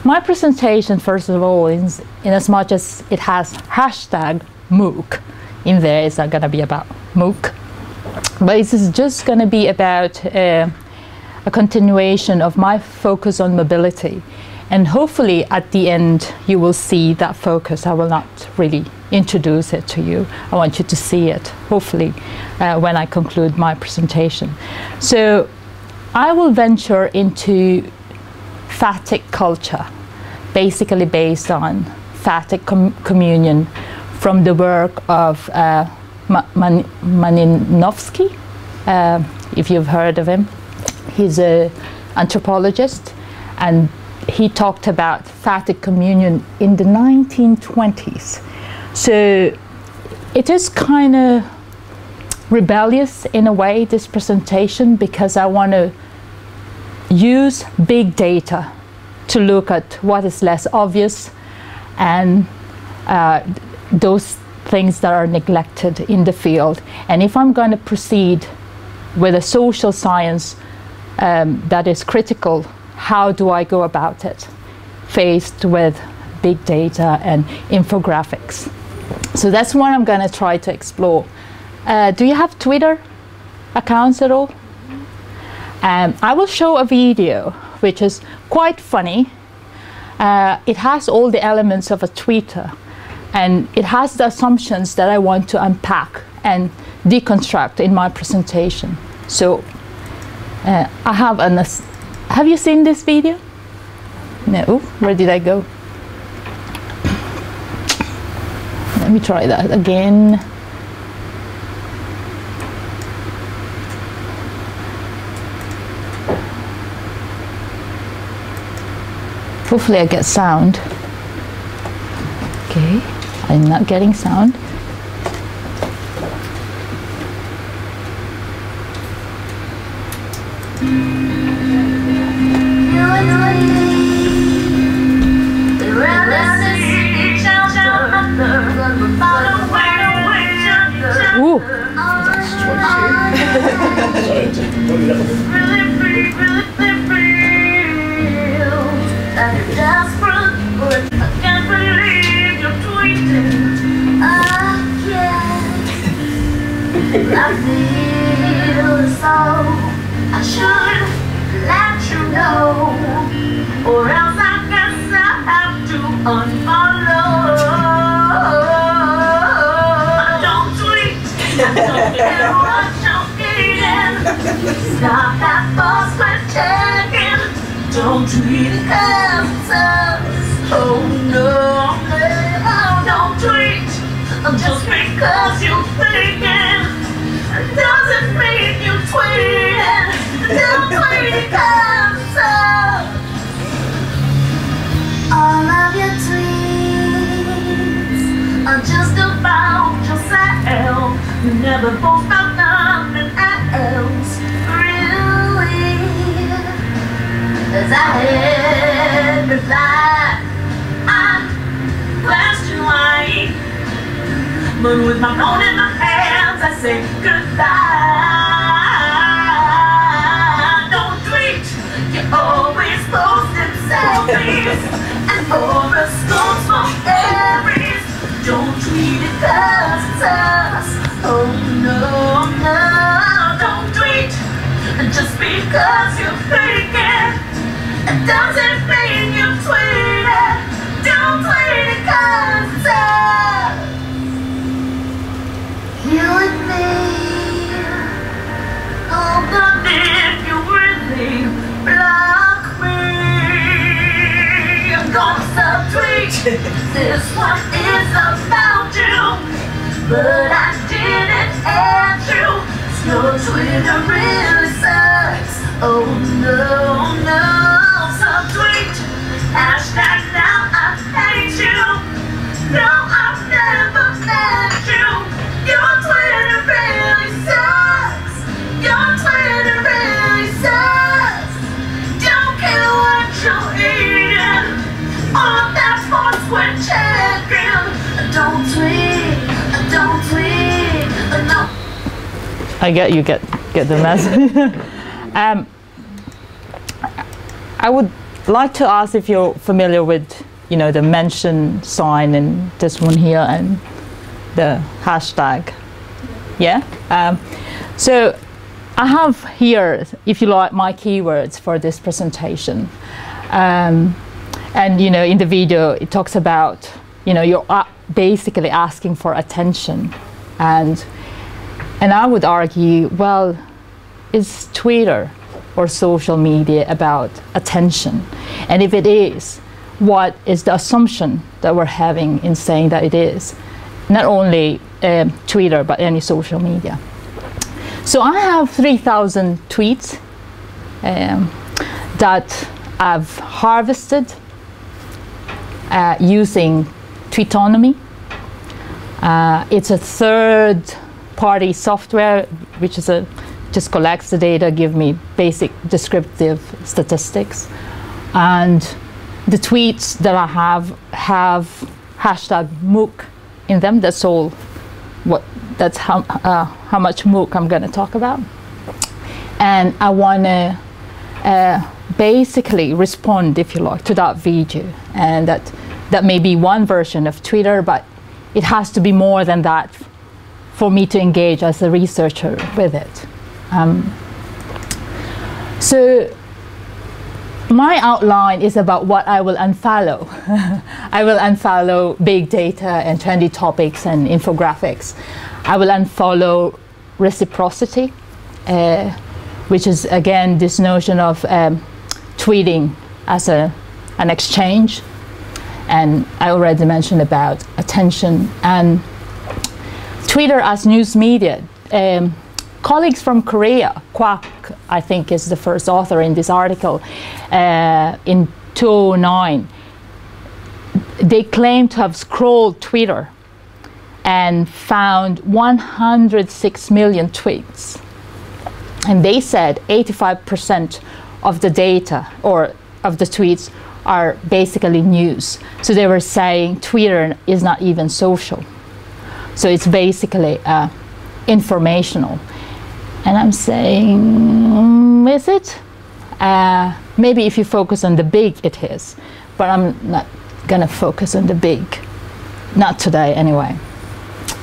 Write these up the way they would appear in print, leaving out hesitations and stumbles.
my presentation, first of all, in as much as it has hashtag MOOC in there, it's not going to be about MOOC, but it's just going to be about a continuation of my focus on mobility. And hopefully at the end you will see that focus. I will not really introduce it to you. I want you to see it, hopefully, when I conclude my presentation. So I will venture into phatic culture, basically based on phatic communion from the work of Malinowski, if you've heard of him. He's an anthropologist, and he talked about phatic communion in the 1920s. So it is kind of rebellious in a way, this presentation, because I want to use big data to look at what is less obvious and those things that are neglected in the field. And if I'm going to proceed with a social science that is critical, how do I go about it faced with big data and infographics? So that's what I'm going to try to explore. Do you have Twitter accounts at all? I will show a video which is quite funny. It has all the elements of a tweeter, and it has the assumptions that I want to unpack and deconstruct in my presentation. So I have have you seen this video? No? Where did I go? Let me try that again. Hopefully I get sound. Okay, I'm not getting sound. Ooh. I should let you know, or else I guess I have to unfollow. Don't tweet, don't care what you're eating. Stop that false checking. Don't tweet answers. Oh no, don't tweet just because you're thinking. Doesn't mean you tweeting. Don't tweet answers. All of your tweets are just about yourself. You never post about nothing else, really. As I hit reply, I question why. But with my phone in my hands, I say goodbye. Don't tweet, you always posting selfies and horoscopes for Aries. Don't tweet it 'cause it's us. Oh no, no, don't tweet just because you're faking. It doesn't mean you tweet it. Don't tweet it 'cause it's us. You and me. Oh, but if you really block me, I'm gonna subtweet. This one is about you, but I didn't add you. Your Twitter really sucks. Oh no, no, subtweet. Hashtag now I hate you. No, I've never met you. Your Twitter really sucks. Your Twitter really sucks. Don't care what you're eating. All of that sports we're checking. Don't tweet. Don't tweet. No. I get you get the message. I would like to ask if you're familiar with, the mention sign and this one here and the hashtag. Yeah? So I have here, if you like, my keywords for this presentation. And, in the video, it talks about, you're basically asking for attention. And I would argue, well, is Twitter or social media about attention? And if it is, what is the assumption that we're having in saying that it is? Not only Twitter, but any social media. So I have 3,000 tweets that I've harvested using Tweetonomy. It's a third-party software, which is just collects the data, give me basic descriptive statistics, and the tweets that I have hashtag MOOC in them. That's all. That's how much MOOC I'm going to talk about, and I want to basically respond, if you like, to that video, and that may be one version of Twitter, but it has to be more than that for me to engage as a researcher with it. So my outline is about what I will unfollow. I will unfollow big data and trendy topics and infographics. I will unfollow reciprocity, which is again this notion of tweeting as an exchange. And I already mentioned about attention and Twitter as news media. Colleagues from Korea, Kwak, I think, is the first author in this article, in 2009, they claim to have scrolled Twitter and found 106 million tweets. And they said 85% of the data, or of the tweets, are basically news. So they were saying Twitter is not even social. So it's basically informational. And I'm saying, is it? Maybe if you focus on the big, it is. But I'm not going to focus on the big. Not today, anyway.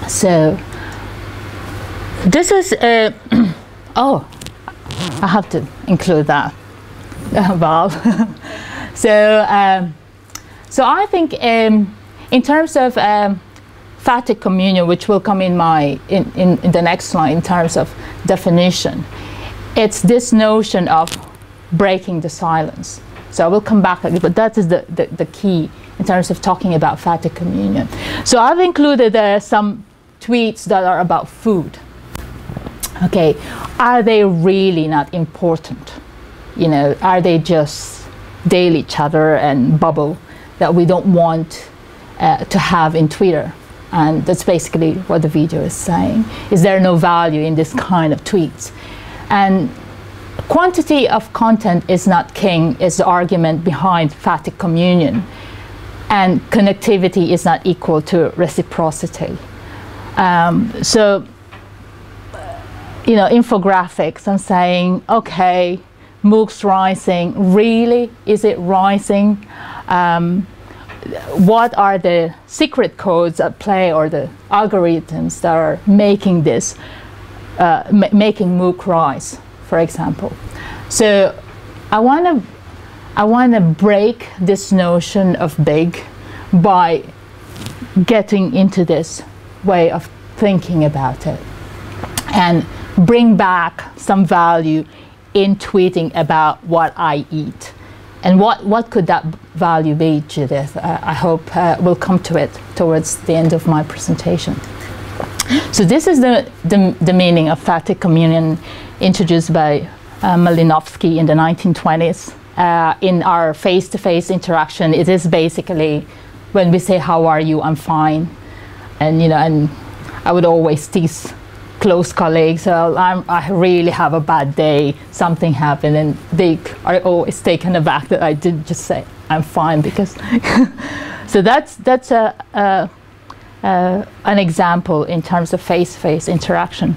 So this is, oh, I have to include that. Val. So I think in terms of phatic communion, which will come in the next slide in terms of definition, it's this notion of breaking the silence. So I will come back, but that is the key in terms of talking about phatic communion. So I've included some tweets that are about food. Okay, are they really not important? Are they just daily chatter and bubble that we don't want to have in Twitter? And that's basically what the video is saying. Is there no value in this kind of tweets? And quantity of content is not king is the argument behind phatic communion. And connectivity is not equal to reciprocity. So, infographics, I'm saying, okay, MOOCs rising, really? Is it rising? What are the secret codes at play, or the algorithms that are making this, making MOOC rise, for example? So I want to break this notion of big by getting into this way of thinking about it and bring back some value in tweeting about what I eat. And what could that value be, Judith? I hope we'll come to it towards the end of my presentation. So this is the meaning of phatic communion introduced by Malinowski in the 1920s. In our face-to-face interaction, it is basically when we say, "How are you? I'm fine." And and I would always tease close colleagues, I really have a bad day, something happened, and they are always taken aback that I didn't just say I'm fine, because so that's an example in terms of face-to-face interaction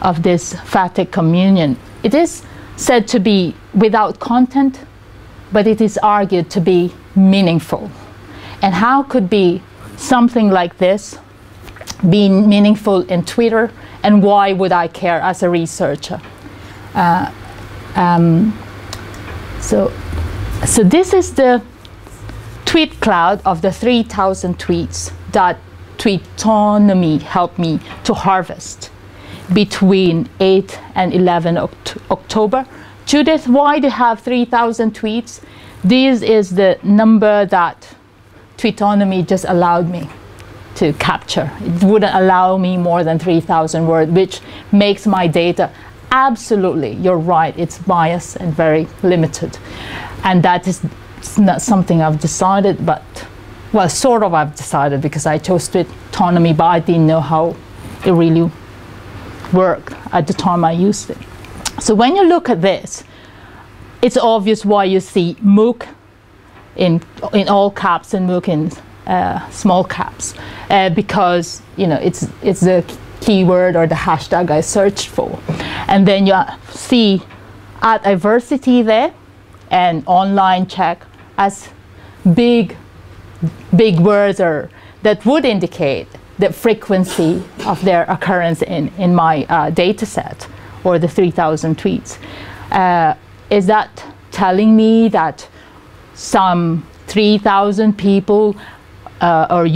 of this phatic communion. It is said to be without content, but it is argued to be meaningful. And how could be something like this be meaningful in Twitter, and why would I care as a researcher? So this is the tweet cloud of the 3,000 tweets that Tweetonomy helped me to harvest between 8 and 11 October. Judith, why do you have 3,000 tweets? This is the number that Tweetonomy just allowed me to capture. It wouldn't allow me more than 3,000 words, which makes my data absolutely, you're right, it's biased and very limited. And that is not something I've decided, but, well, sort of I've decided, because I chose Tweetonomy, but I didn't know how it really worked at the time I used it. So when you look at this, it's obvious why you see MOOC in all caps and MOOC in small caps, because it's the keyword or the hashtag I searched for. And then you see @diversity there and online check as big words that would indicate the frequency of their occurrence in my data set, or the 3,000 tweets. Is that telling me that some 3,000 people or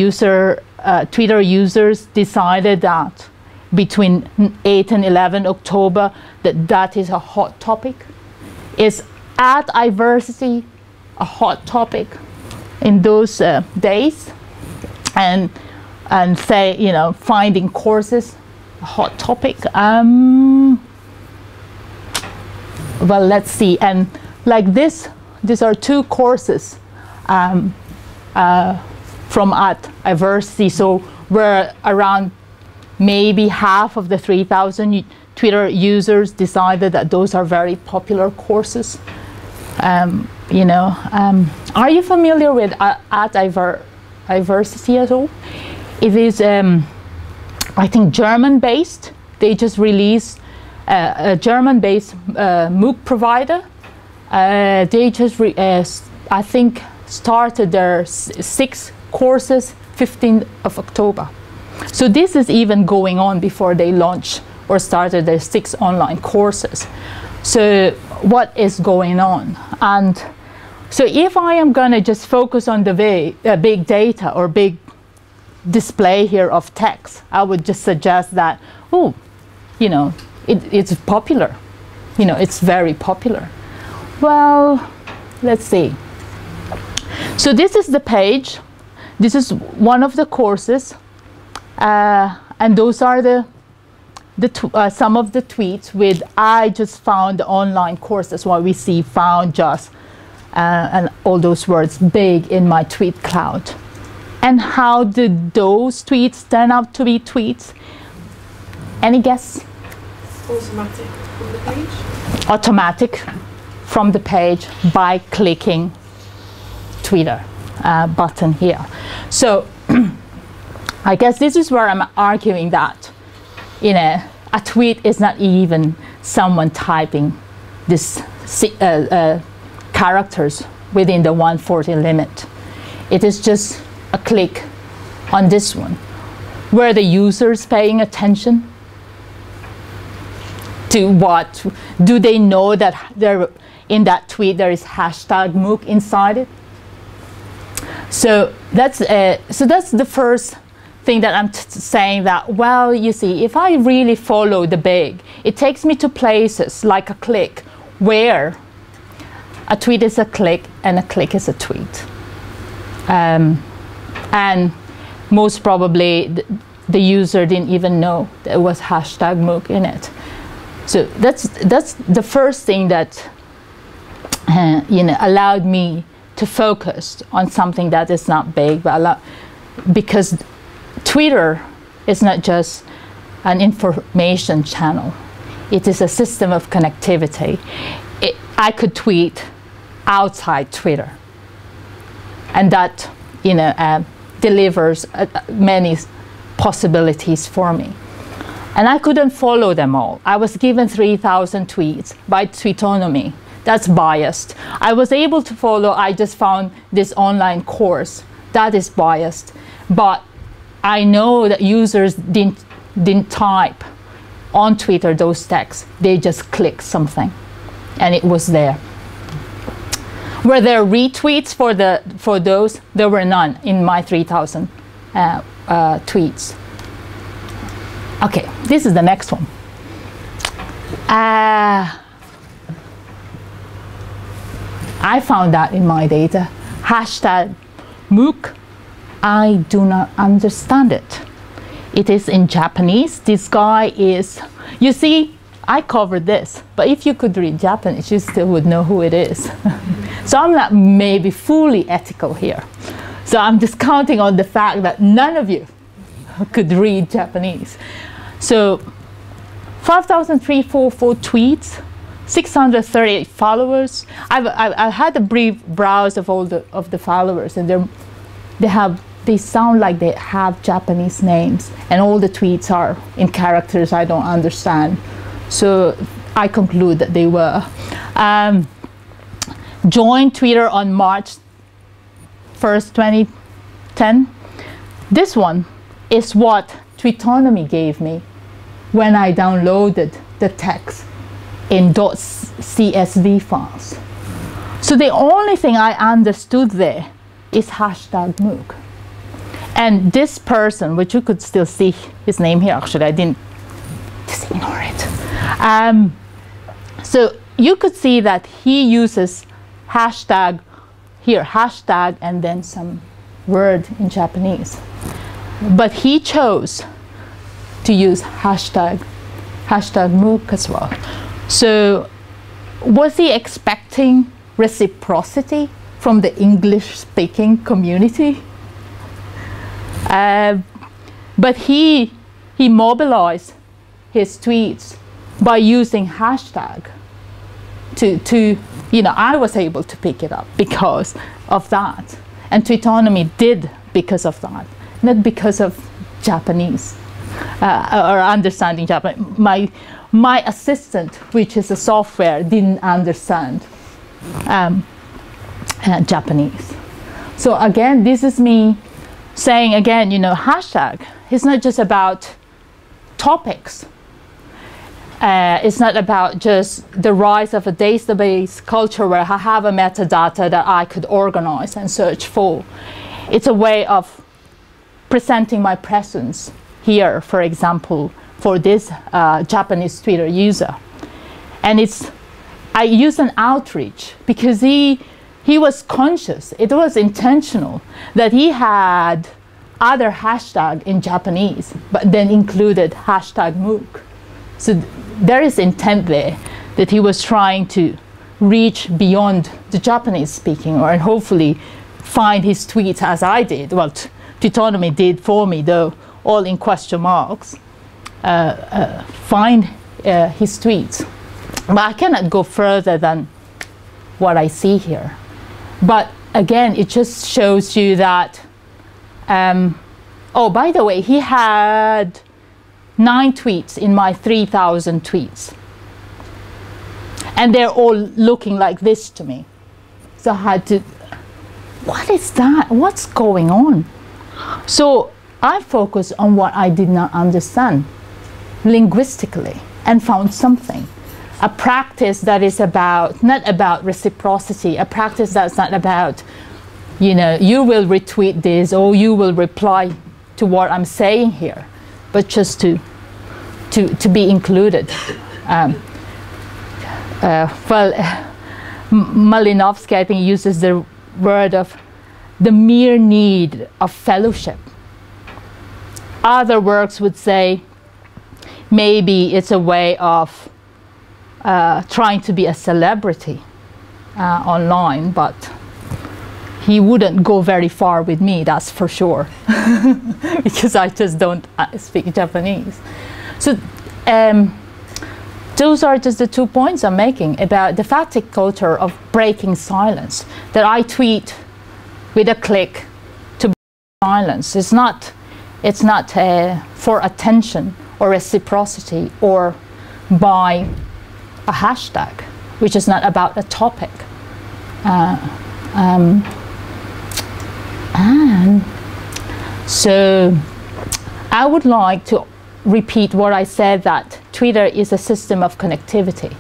Twitter users decided that between 8 and 11 October that is a hot topic? Is @diversity a hot topic in those days? And say, finding courses a hot topic? Well, let's see. And like this, these are two courses from @diversity. So we're around maybe half of the 3,000 Twitter users decided that those are very popular courses. Are you familiar with @diversity at all? It is, I think, German-based. They just released a German-based MOOC provider. They just, I think, started their 6 courses 15th of October. So this is even going on before they launch or started their 6 online courses. So what is going on? And so if I am going to just focus on the big data or big display here of text, I would just suggest that, it's popular. It's very popular. Well, let's see. So this is the page. This is one of the courses. And those are some of the tweets with I just found the online course. That's why we see found just and all those words big in my tweet cloud. And how did those tweets turn out to be tweets? Any guess? Automatic from the page? Automatic from the page by clicking Twitter button here. So I guess this is where I'm arguing that, a tweet is not even someone typing this characters within the 140 limit. It is just a click on this one. Were the users paying attention to what? Do they know that in that tweet there is hashtag MOOC inside it? So that's the first thing that I'm saying, that, well, you see, if I really follow the big, it takes me to places like a click, where a tweet is a click and a click is a tweet. And most probably the user didn't even know there was hashtag MOOC in it. So that's the first thing that allowed me to focus on something that is not big, but because Twitter is not just an information channel. It is a system of connectivity. I could tweet outside Twitter, and that delivers many possibilities for me. And I couldn't follow them all. I was given 3,000 tweets by Tweetonomy That's biased. I was able to follow, I just found this online course. That is biased. But I know that users didn't type on Twitter those texts. They just clicked something and it was there. Were there retweets for those? There were none in my 3,000 tweets. Okay, this is the next one. I found that in my data. Hashtag MOOC. I do not understand it. It is in Japanese. This guy is, you see, I covered this, but if you could read Japanese, you still would know who it is. So I'm not maybe fully ethical here. So I'm just counting on the fact that none of you could read Japanese. So 5,344 tweets, 638 followers. I've had a brief browse of all the followers, and they sound like they have Japanese names, and all the tweets are in characters I don't understand. So I conclude that they were. Joined Twitter on March 1st, 2010. This one is what Tweetonomy gave me when I downloaded the text in .csv files. So the only thing I understood there is hashtag MOOC. And this person, which you could still see his name here, actually I didn't, just ignore it. So you could see that he uses hashtag here, hashtag and then some word in Japanese. But he chose to use hashtag MOOC as well. So was he expecting reciprocity from the English-speaking community? But he mobilized his tweets by using hashtag to you know, I was able to pick it up because of that. And Tweetonomy did because of that, not because of Japanese or understanding Japanese. My assistant, which is a software, didn't understand Japanese. So again, this is me saying again, you know, hashtag is not just about topics. It's not about just the rise of a database culture where I have a metadata that I could organize and search for. It's a way of presenting my presence here, for example, for this Japanese Twitter user. And I use an outreach because he was conscious, it was intentional, that he had other hashtag in Japanese, but then included hashtag MOOC. So there is intent there that he was trying to reach beyond the Japanese speaking, or hopefully find his tweets as I did. Well, Tweetonomy did for me, though, all in question marks. Find his tweets. But I cannot go further than what I see here. But again, it just shows you that, oh, by the way, he had 9 tweets in my 3,000 tweets. And they're all looking like this to me. So I had to, what is that? What's going on? So I focused on what I did not understand linguistically and found something. A practice that is about, not about reciprocity, a practice that's not about, you know, you will retweet this or you will reply to what I'm saying here, but just to be included. Malinovsky, I think, uses the word of the mere need of fellowship. Other works would say maybe it's a way of trying to be a celebrity online, but he wouldn't go very far with me, that's for sure, because I just don't speak Japanese. So those are just the 2 points I'm making about the phatic culture of breaking silence, that I tweet with a click to break silence. It's not for attention or reciprocity or by a hashtag. which is not about a topic. And so I would like to repeat what I said, that Twitter is a system of connectivity.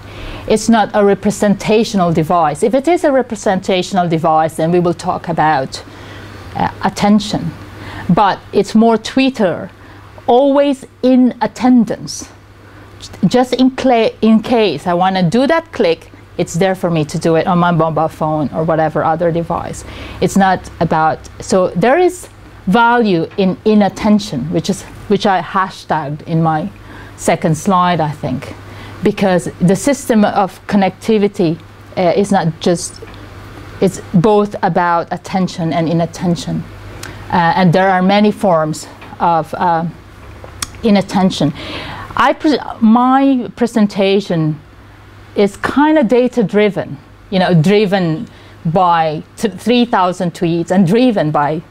It's not a representational device. If it is a representational device, then we will talk about attention. But it's more Twitter, always in attendance. Just in case I want to do that click, it's there for me to do it on my mobile phone or whatever other device. It's not about, so there is value in inattention, which I hashtagged in my second slide, I think, because the system of connectivity is not just, it's both about attention and inattention. And there are many forms of inattention. My presentation is kind of data-driven, you know, driven by 3,000 tweets and driven by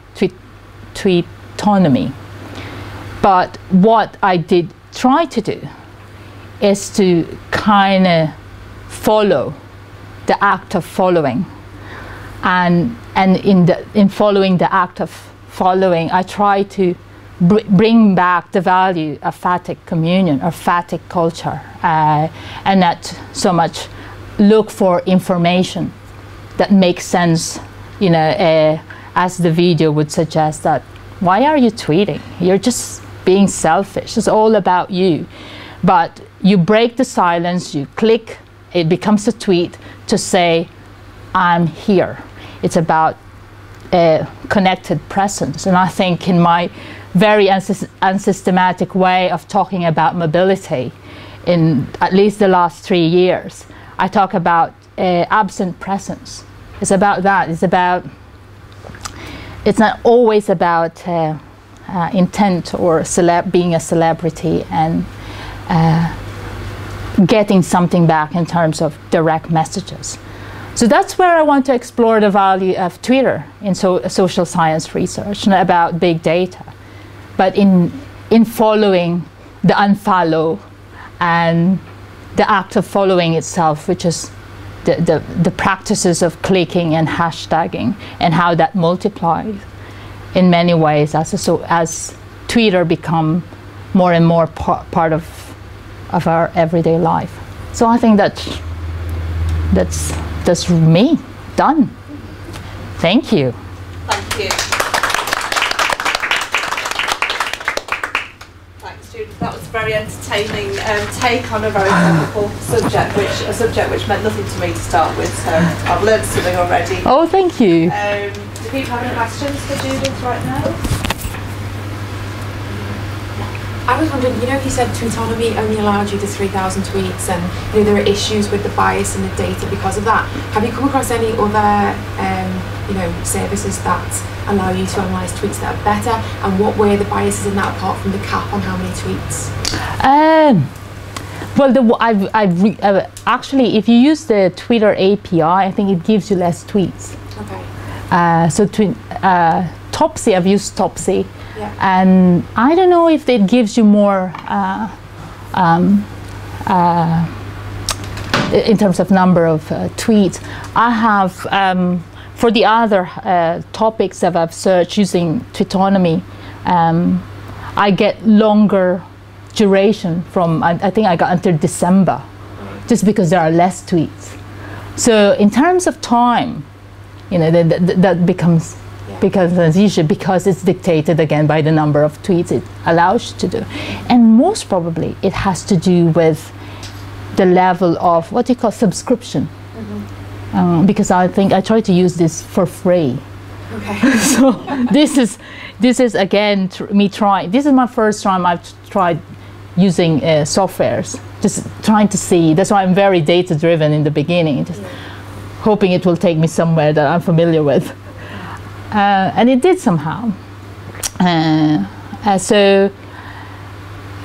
tweetonomy. But what I did try to do is to kind of follow the act of following. And in following the act of following, I try to bring back the value of phatic communion or phatic culture, and not so much look for information that makes sense, you know, as the video would suggest, that why are you tweeting? You're just being selfish. It's all about you. But you break the silence, you click, it becomes a tweet to say, I'm here. It's about a connected presence. And I think in my very unsystematic way of talking about mobility, in at least the last 3 years, I talk about absent presence. It's about that. It's not always about intent or being a celebrity and getting something back in terms of direct messages. So that's where I want to explore the value of Twitter in social science research, not about big data, but in following the unfollow and the act of following itself, which is the practices of clicking and hashtagging, and how that multiplies in many ways as Twitter become more and more part of our everyday life. So I think that's me done. Thank you. Thank you. Thanks, Judith. That was a very entertaining take on a very topical subject, which meant nothing to me to start with. So I've learned something already. Oh, thank you. Do people have any questions for Judith right now? I was wondering, you know, you said tweetonomy only allowed you the 3,000 tweets, and you know there are issues with the bias in the data because of that. Have you come across any other, you know, services that allow you to analyse tweets that are better, and what were the biases in that apart from the cap on how many tweets? Well, actually, if you use the Twitter API, I think it gives you less tweets. Okay. So Topsy, I've used Topsy. Yeah. And I don't know if it gives you more in terms of number of tweets. I have, for the other topics that I've searched using tweetonomy, I get longer duration from, I think I got until December, just because there are less tweets. So in terms of time, you know, that becomes an issue, because it's dictated again by the number of tweets it allows you to do. And most probably it has to do with the level of what you call subscription. Mm-hmm. Because I think I try to use this for free. Okay. So this is again me trying. This is my first time I've tried using softwares, just trying to see. That's why I'm very data driven in the beginning, just hoping it will take me somewhere that I'm familiar with. And it did somehow. So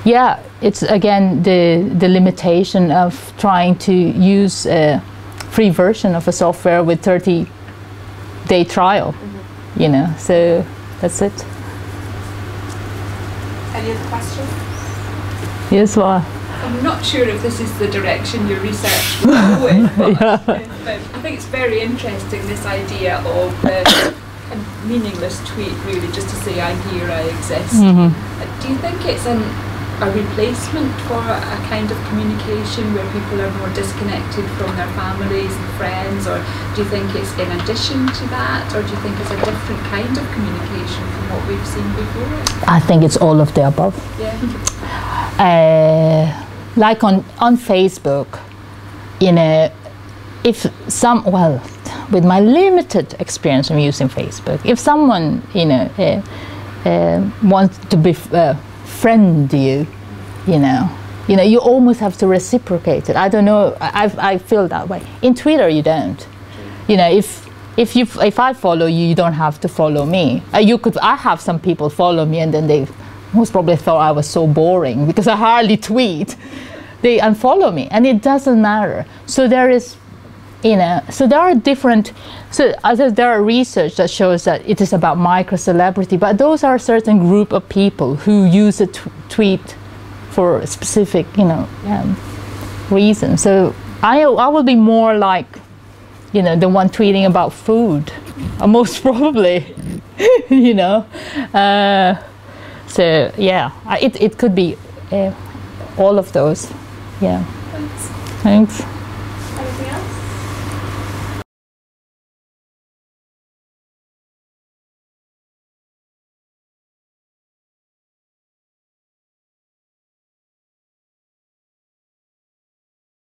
yeah, it's again the limitation of trying to use a free version of a software with 30-day trial. Mm-hmm. You know, so that's it. Any other questions? Yes, well, I'm not sure if this is the direction your research will go in, but I think it's very interesting, this idea of a meaningless tweet, really, just to say I'm here, I exist. Do you think it's a replacement for a kind of communication where people are more disconnected from their families and friends, or do you think it's in addition to that, or do you think it's a different kind of communication from what we've seen before? I think it's all of the above. Yeah. Like on Facebook, you know, if with my limited experience of using Facebook, if someone, you know, wants to befriend you, you know, you almost have to reciprocate it. I don't know. I feel that way. In Twitter, you don't. You know, if I follow you, you don't have to follow me. I have some people follow me, and then they most probably thought I was so boring because I hardly tweet. They unfollow me, and it doesn't matter. So there is, you know, so there are different. So there are research that shows that it is about micro celebrity, but those are a certain group of people who use a tweet for a specific, you know, reason. So I will be more like, you know, the one tweeting about food, most probably, you know. So yeah, it could be all of those. Yeah. Thanks. Thanks.